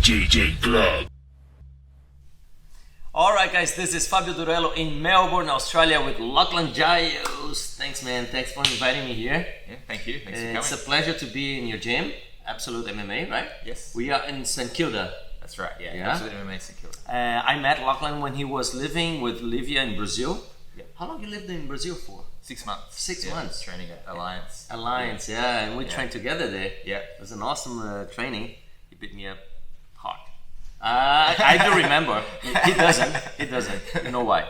BJJCLUB. Alright guys, this is Fabio Durello in Melbourne, Australia with Lachlan Giles. Thanks man, thanks for inviting me here. Yeah, thank you. Thanks for coming. It's a pleasure to be in your gym, Absolute MMA, right? Yes. We are in St Kilda. That's right, yeah. Yeah? Absolute MMA St. Kilda. I met Lachlan when he was living with Livia in Brazil. Yeah. How long you lived in Brazil for? 6 months. 6 months. Training at Alliance. Alliance, yeah, and we trained together there. Yeah. It was an awesome training. He beat me up hard. I do remember. He doesn't. You know why?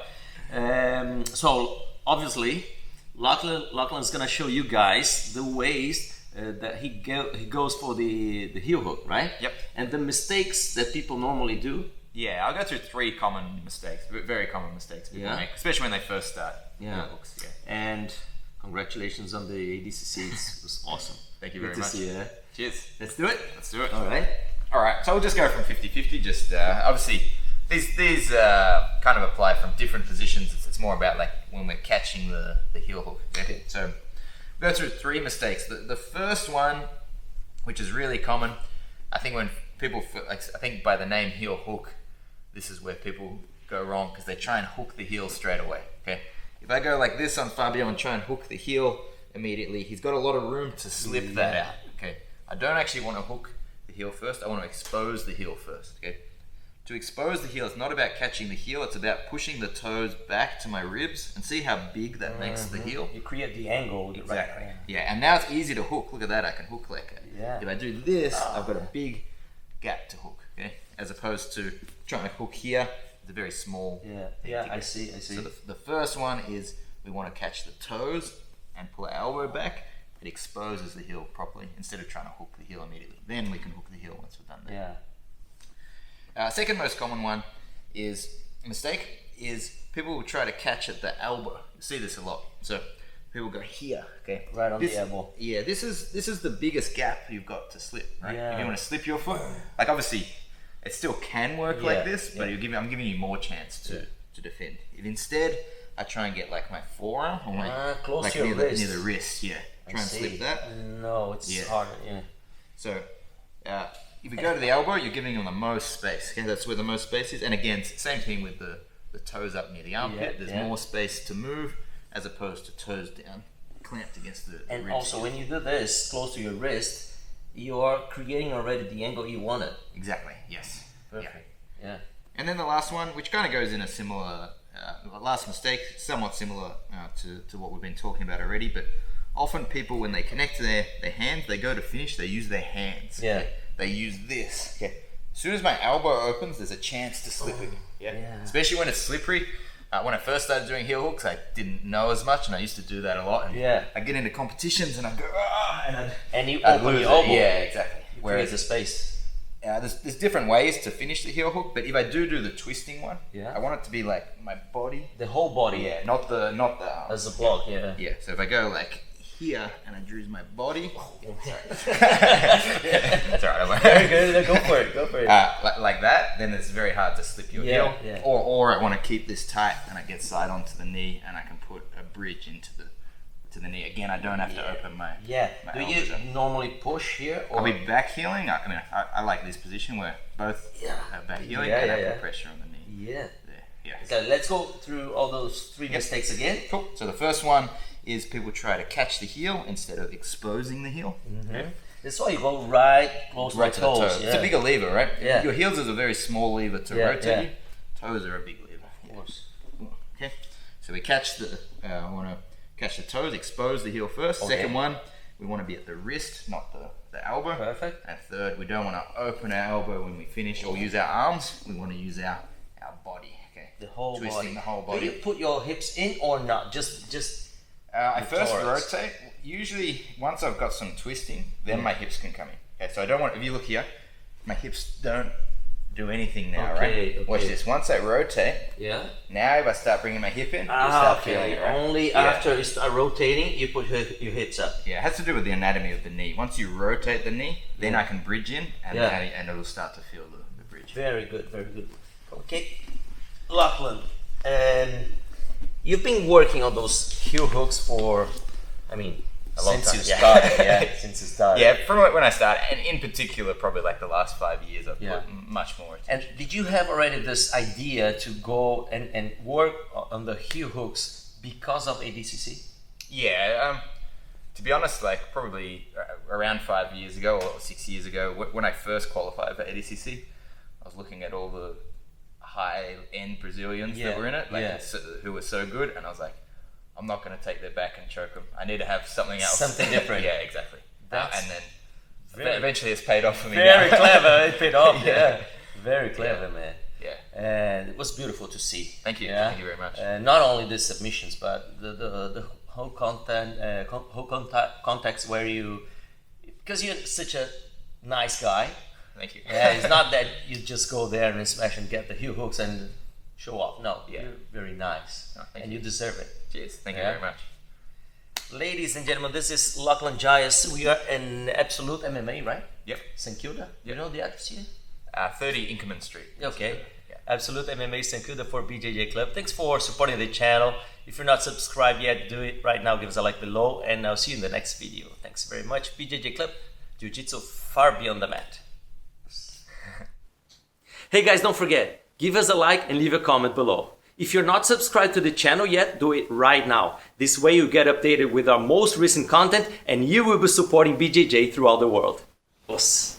So obviously, Lachlan's gonna show you guys the ways that he goes for the heel hook, right? Yep. And the mistakes that people normally do. Yeah, I'll go through 3 common mistakes, very common mistakes people make, especially when they first start heel hooks. Yeah. And congratulations on the ADCC. It was awesome. Thank you very Good much. to see you. Cheers. Let's do it. Let's do it. All right. All right, so we'll just go from 50-50. Just obviously, these kind of apply from different positions. It's more about like when we're catching the heel hook. Okay. So we'll go through 3 mistakes. The first one, which is really common, I think when people feel, like, I think by the name heel hook, this is where people go wrong because they try and hook the heel straight away. Okay. If I go like this on Fabio and try and hook the heel immediately, he's got a lot of room to slip that out. Okay. I don't actually want to hook the heel first. I want to expose the heel first. Okay. To expose the heel, it's not about catching the heel. It's about pushing the toes back to my ribs and see how big that makes the heel. You create the angle. Exactly. Right. Yeah, and now it's easy to hook. Look at that. I can hook like that. Yeah. If I do this, I've got a big gap to hook. Okay. As opposed to trying to hook here, it's a very small. Yeah. I see. So the first one is we want to catch the toes and pull our elbow back. It exposes the heel properly instead of trying to hook the heel immediately. Then we can hook the heel once we're done there. Yeah. Second most common one is people will try to catch at the elbow. You see this a lot. So people go here, okay? Right on the elbow. Yeah, this is the biggest gap you've got to slip, right? Yeah. If you want to slip your foot, like obviously it still can work like this, but I'm giving you more chance to defend. If instead I try and get like my forearm or my close like to your wrist. near the wrist, try and slip that. No, it's harder, So if you go to the elbow, you're giving them the most space. Okay, that's where the most space is. And again, same thing with the toes up near the armpit. There's more space to move as opposed to toes down, clamped against the And ribs. also, when you do this close to your wrist, you are creating already the angle you wanted. Exactly. Yes. Perfect. Yeah. And then the last one, which kind of goes in a similar, last mistake, somewhat similar to what we've been talking about already, but often people, when they connect their hands, they go to finish, they use their hands. Yeah. Okay? They use this. Okay. As soon as my elbow opens, there's a chance to slip it. Yeah. Especially when it's slippery. When I first started doing heel hooks, I didn't know as much, and I used to do that a lot. And I get into competitions and I go, and you open your elbow. Yeah, exactly. Whereas the space. There's different ways to finish the heel hook, but if I do the twisting one, I want it to be like my body. The whole body. Yeah, not the arm. As a block, Yeah, so if I go like here and I drew my body. That's alright. Very good. Go for it. Like that, then it's very hard to slip your heel. Yeah. Or I want to keep this tight and I get side onto the knee and I can put a bridge into the knee. Again, I don't have to open my Do you normally push here? Or? I'll be back heeling. I like this position where both are back heeling and I put pressure on the knee. Yeah. Yeah. Okay, let's go through all those 3 mistakes again. Cool. So the first one is people try to catch the heel instead of exposing the heel. Okay. That's why you go right close to the toes. It's a bigger lever, right? Yeah. Your heels is a very small lever to rotate you. Toes are a big lever. Of course. Okay. So we catch I want to catch the toes, expose the heel first. Okay. Second one, we want to be at the wrist, not the elbow. Perfect. And third, we don't want to open our elbow when we finish or use our arms. We want to use our body. Okay. The whole Twisting the whole body. Do you put your hips in or not? Just I first rotate. Usually, once I've got some twisting, then my hips can come in. Okay, so I don't want. If you look here, my hips don't do anything now, right? Okay. Watch this. Once I rotate, now if I start bringing my hip in, you start feeling it, right? Only after you start rotating, you put your hips up. Yeah, it has to do with the anatomy of the knee. Once you rotate the knee, then I can bridge in, and it'll start to feel the bridge. Very good. Okay, Lachlan, you've been working on those heel hooks for, a long Since time. you started, yeah. Since you started. Yeah, from when I started, and in particular, probably like the last 5 years, I've put much more attention. And did you have already this idea to go and work on the heel hooks because of ADCC? Yeah, to be honest, like probably around 5 years ago or 6 years ago, when I first qualified for ADCC, I was looking at all the high-end Brazilians that were in it, who were so good, and I was like, I'm not going to take their back and choke them. I need to have something else. Something different. Yeah, exactly. And then eventually it's paid off for me. Very now. clever. It paid off. Yeah. Very clever, man. Yeah. And it was beautiful to see. Thank you. Yeah? Thank you very much. Not only the submissions, but the whole content, context where you, because you're such a nice guy. Thank you. Yeah, it's not that you just go there and smash and get the heel hooks and show off. No, you're very nice, and you deserve it. Cheers. Thank you very much. Ladies and gentlemen, this is Lachlan Giles. We are in Absolute MMA, right? Yep. St. Kilda. You know the address here? 30 Inkerman Street. Okay. Absolute MMA St. Kilda for BJJCLUB. Thanks for supporting the channel. If you're not subscribed yet, do it right now. Give us a like below, and I'll see you in the next video. Thanks very much. BJJCLUB, Jiu-Jitsu far beyond the mat. Hey guys, don't forget, give us a like and leave a comment below. If you're not subscribed to the channel yet, do it right now. This way you get updated with our most recent content and you will be supporting BJJ throughout the world. Os.